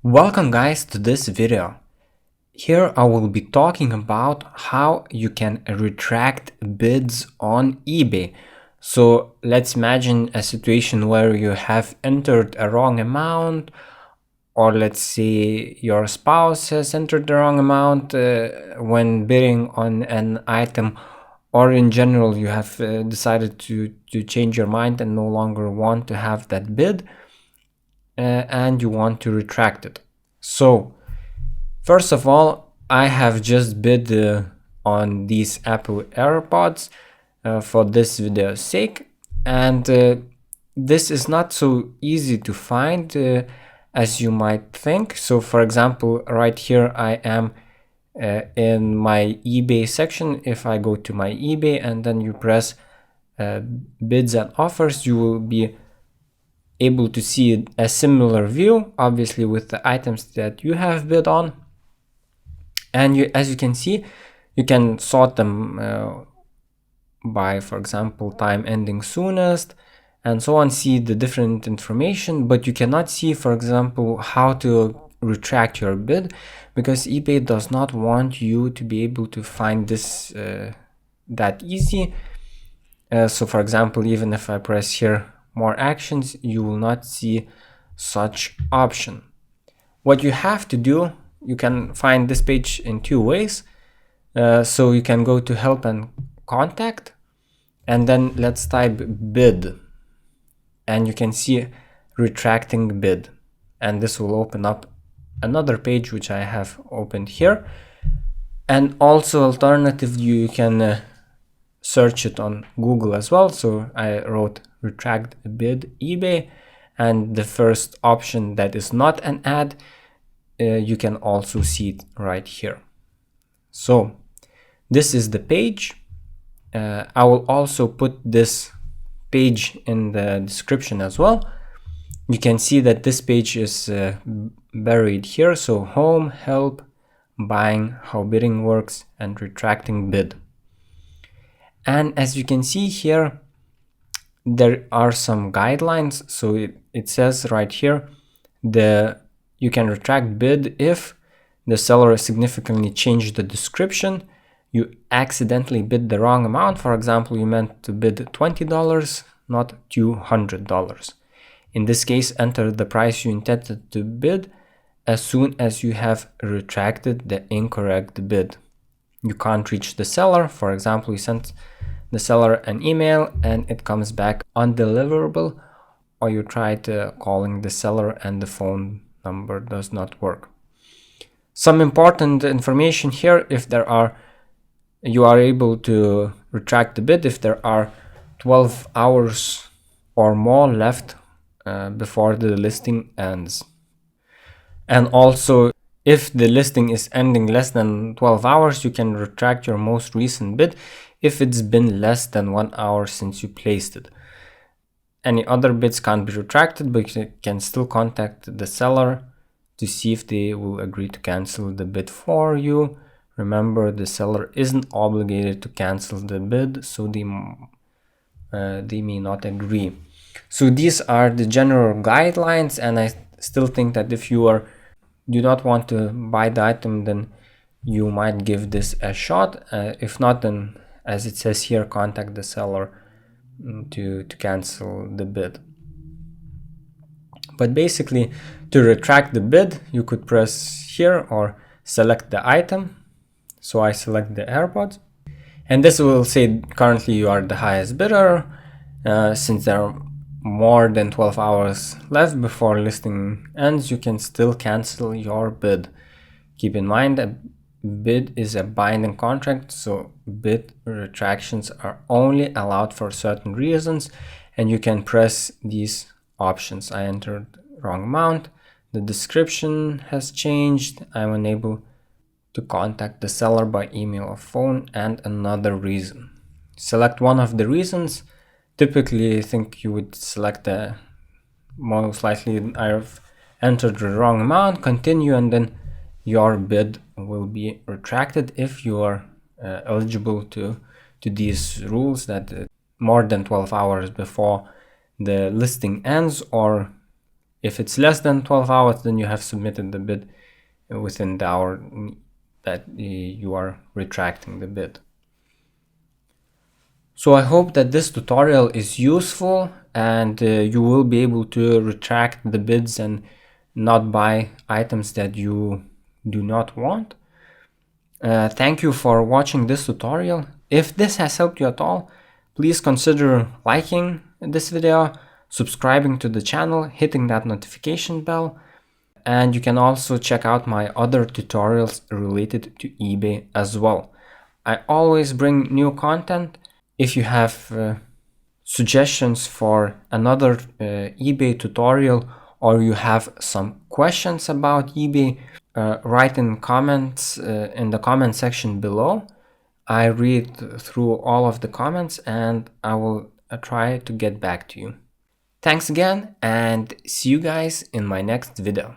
Welcome guys to this video. Here I will be talking about how you can retract bids on eBay. So let's imagine a situation where you have entered a wrong amount, or let's say your spouse has entered the wrong amount when bidding on an item, or in general you have decided to change your mind and no longer want to have that bid. And you want to retract it. So first of all, I have just bid on these Apple AirPods for this video's sake, and this is not so easy to find as you might think. So for example, right here I am in my eBay section. If I go to my eBay and then you press bids and offers, you will be able to see a similar view, obviously with the items that you have bid on. And as you can see, you can sort them by, for example, time ending soonest and so on, see the different information, but you cannot see, for example, how to retract your bid, because eBay does not want you to be able to find this that easy. So for example, even if I press here more actions, you will not see such option. What you have to do, you can find this page in two ways. So you can go to help and contact, and then let's type bid, and you can see retracting bid, and this will open up another page which I have opened here. And also alternatively, you can search it on Google as well. So I wrote retract bid eBay, and the first option that is not an ad, you can also see it right here. So this is the page. I will also put this page in the description as well. You can see that this page is buried here. So home, help, buying, how bidding works, and retracting bid. And as you can see here, there are some guidelines. So it says right here, you can retract bid if the seller significantly changed the description, you accidentally bid the wrong amount. For example, you meant to bid $20, not $200. In this case, enter the price you intended to bid as soon as you have retracted the incorrect bid. You can't reach the seller. For example, you sent the seller an email and it comes back undeliverable, or you tried calling the seller and the phone number does not work. Some important information here: if you are able to retract the bid if there are 12 hours or more left before the listing ends. And also, if the listing is ending less than 12 hours, you can retract your most recent bid if it's been less than 1 hour since you placed it. Any other bids can't be retracted, but you can still contact the seller to see if they will agree to cancel the bid for you. Remember, the seller isn't obligated to cancel the bid, so they may not agree. So these are the general guidelines, and I still think that if you do not want to buy the item, then you might give this a shot. If not, then as it says here, contact the seller to cancel the bid. But basically, to retract the bid, you could press here or select the item. So I select the AirPods, and this will say currently you are the highest bidder. Since there are more than 12 hours left before listing ends, you can still cancel your bid. Keep in mind that bid is a binding contract, so bid retractions are only allowed for certain reasons, and you can press these options. I entered wrong amount, the description has changed, I'm unable to contact the seller by email or phone, and another reason. Select one of the reasons. Typically, I think you would select the most likely I've entered the wrong amount, continue, and then your bid will be retracted if you are eligible to these rules, that more than 12 hours before the listing ends, or If it's less than 12 hours, then you have submitted the bid within the hour that you are retracting the bid. So I hope that this tutorial is useful and you will be able to retract the bids and not buy items that you do not want. Thank you for watching this tutorial. If this has helped you at all, please consider liking this video, subscribing to the channel, hitting that notification bell, and you can also check out my other tutorials related to eBay as well. I always bring new content. If you have suggestions for another eBay tutorial, or you have some questions about eBay, write in comments in the comment section below. I read through all of the comments and I will try to get back to you. Thanks again and see you guys in my next video.